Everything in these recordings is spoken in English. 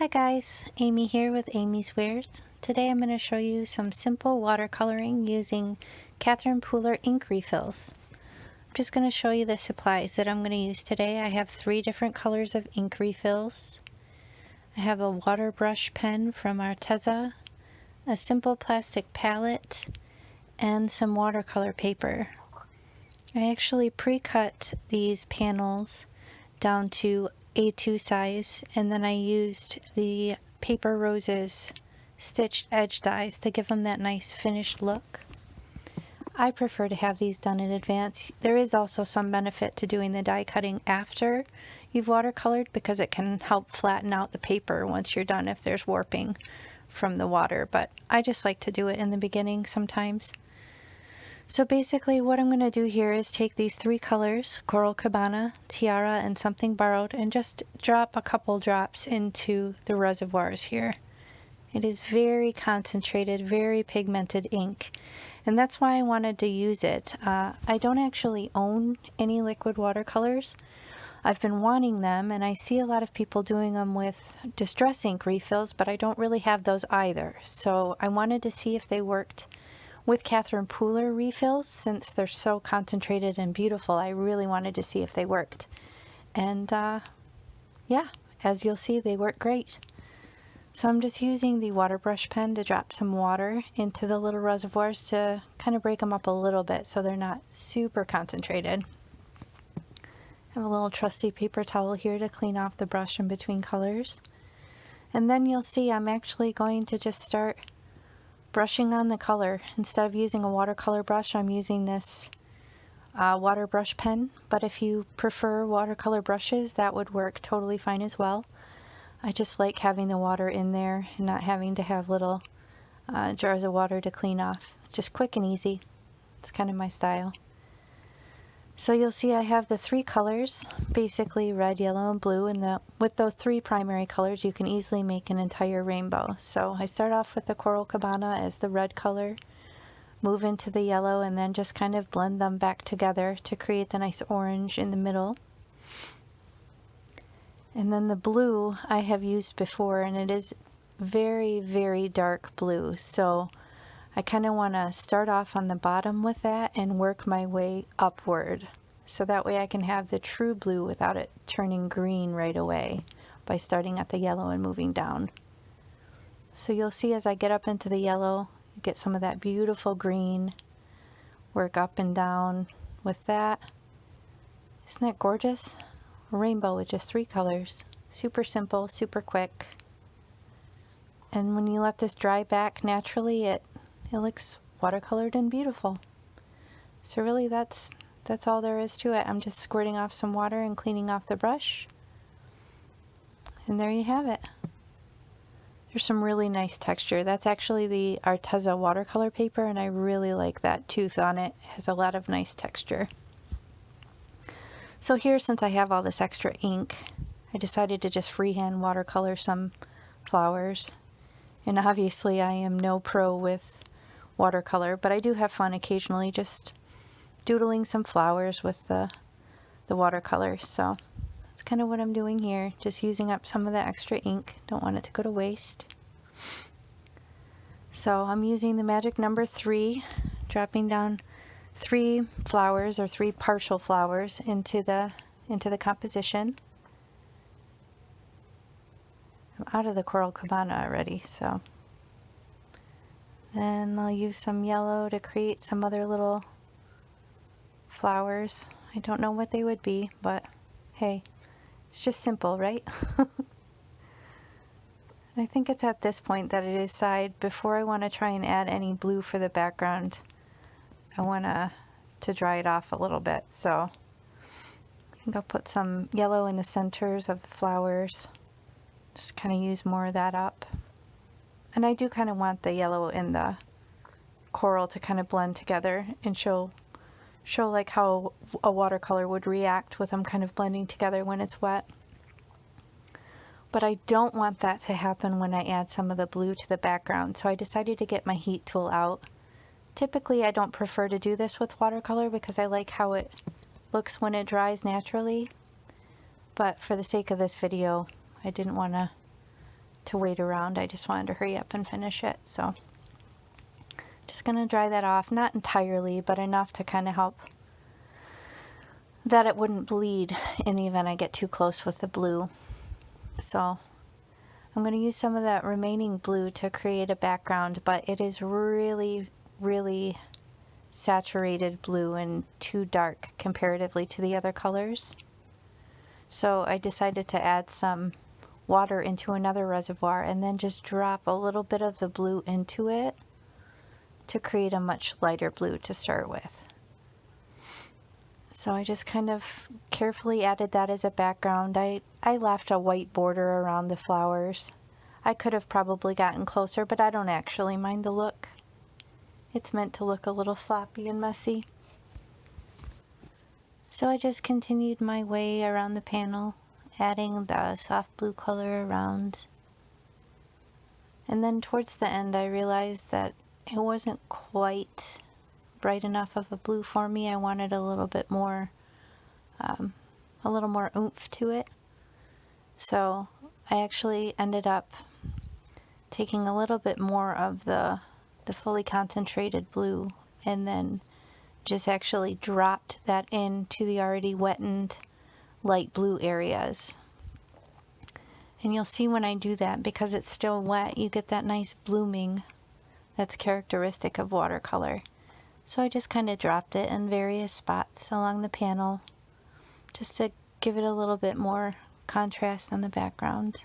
Hi guys, Amy here with Amy's Wares. Today I'm going to show you some simple watercoloring using Catherine Pooler ink refills. I'm just going to show you the supplies that I'm going to use today. I have 3 different colors of ink refills. I have a water brush pen from Arteza, a simple plastic palette, and some watercolor paper. I actually pre-cut these panels down to A2 size, and then I used the Paper Roses stitched edge dies to give them that nice finished look. I prefer to have these done in advance. There is also some benefit to doing the die cutting after you've watercolored because it can help flatten out the paper once you're done if there's warping from the water, but I just like to do it in the beginning sometimes. So basically what I'm going to do here is take these 3 colors, Coral Cabana, Tiara, and Something Borrowed, and just drop a couple drops into the reservoirs here. It is very concentrated, very pigmented ink, and that's why I wanted to use it. I don't actually own any liquid watercolors. I've been wanting them, and I see a lot of people doing them with distress ink refills, but I don't really have those either. So I wanted to see if they worked with Catherine Pooler refills. Since they're so concentrated and beautiful, I really wanted to see if they worked. And yeah, as you'll see, they work great. So I'm just using the water brush pen to drop some water into the little reservoirs to kind of break them up a little bit so they're not super concentrated. I have a little trusty paper towel here to clean off the brush in between colors. And then you'll see I'm actually going to just start brushing on the color. Instead of using a watercolor brush, I'm using this water brush pen, but if you prefer watercolor brushes, that would work totally fine as well. I just like having the water in there and not having to have little jars of water to clean off. Just quick and easy. It's kind of my style. So you'll see I have the 3 colors, basically red, yellow, and blue, and with those 3 primary colors you can easily make an entire rainbow. So I start off with the Coral Cabana as the red color, move into the yellow, and then just kind of blend them back together to create the nice orange in the middle. And then the blue I have used before, and it is very, very dark blue. So I kind of want to start off on the bottom with that and work my way upward. So that way I can have the true blue without it turning green right away by starting at the yellow and moving down. So you'll see as I get up into the yellow, you get some of that beautiful green, work up and down with that. Isn't that gorgeous? A rainbow with just 3 colors. Super simple, super quick. And when you let this dry back naturally, it looks watercolored and beautiful. So really that's all there is to it. I'm just squirting off some water and cleaning off the brush. And there you have it. There's some really nice texture. That's actually the Arteza watercolor paper, and I really like that tooth on it. It has a lot of nice texture. So here, since I have all this extra ink, I decided to just freehand watercolor some flowers. And obviously I am no pro with watercolor, but I do have fun occasionally just doodling some flowers with the watercolor. So that's kind of what I'm doing here, just using up some of the extra ink. Don't want it to go to waste. So I'm using the magic number 3, dropping down 3 flowers or 3 partial flowers into the composition. I'm out of the Coral Cabana already, so then I'll use some yellow to create some other little flowers. I don't know what they would be, but hey, it's just simple, right? I think it's at this point that I decide, before I want to try and add any blue for the background, I want to dry it off a little bit. So I think I'll put some yellow in the centers of the flowers. Just kind of use more of that up. And I do kind of want the yellow and the coral to kind of blend together and show like how a watercolor would react with them kind of blending together when it's wet. But I don't want that to happen when I add some of the blue to the background, so I decided to get my heat tool out. Typically I don't prefer to do this with watercolor because I like how it looks when it dries naturally, but for the sake of this video I didn't want to to wait around. I just wanted to hurry up and finish it. So just going to dry that off, not entirely, but enough to kind of help that it wouldn't bleed in the event I get too close with the blue. So I'm going to use some of that remaining blue to create a background, but it is really, really saturated blue and too dark comparatively to the other colors. So I decided to add some water into another reservoir and then just drop a little bit of the blue into it to create a much lighter blue to start with. So I just kind of carefully added that as a background. I left a white border around the flowers. I could have probably gotten closer, but I don't actually mind the look. It's meant to look a little sloppy and messy. So I just continued my way around the panel, adding the soft blue color around. And then towards the end I realized that it wasn't quite bright enough of a blue for me. I wanted a little more oomph to it. So I actually ended up taking a little bit more of the fully concentrated blue and then just actually dropped that into the already wettened light blue areas. And you'll see when I do that, because it's still wet, you get that nice blooming that's characteristic of watercolor. So I just kind of dropped it in various spots along the panel just to give it a little bit more contrast on the background.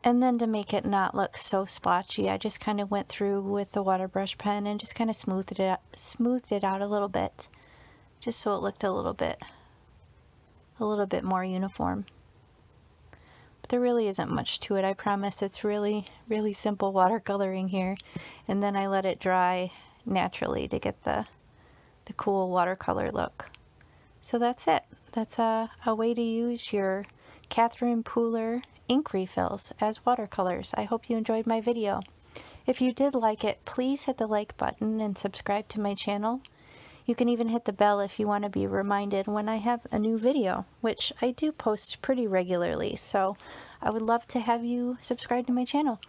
And then to make it not look so splotchy, I just kind of went through with the water brush pen and just kind of smoothed it out a little bit, just so it looked a little bit more uniform. But there really isn't much to it, I promise. It's really, really simple watercoloring here. And then I let it dry naturally to get the cool watercolor look. So that's it. That's a way to use your Catherine Pooler ink refills as watercolors. I hope you enjoyed my video. If you did like it, please hit the like button and subscribe to my channel. You can even hit the bell if you want to be reminded when I have a new video, which I do post pretty regularly, so I would love to have you subscribe to my channel.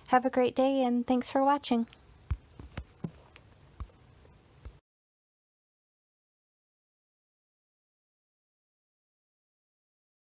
Have a great day and thanks for watching.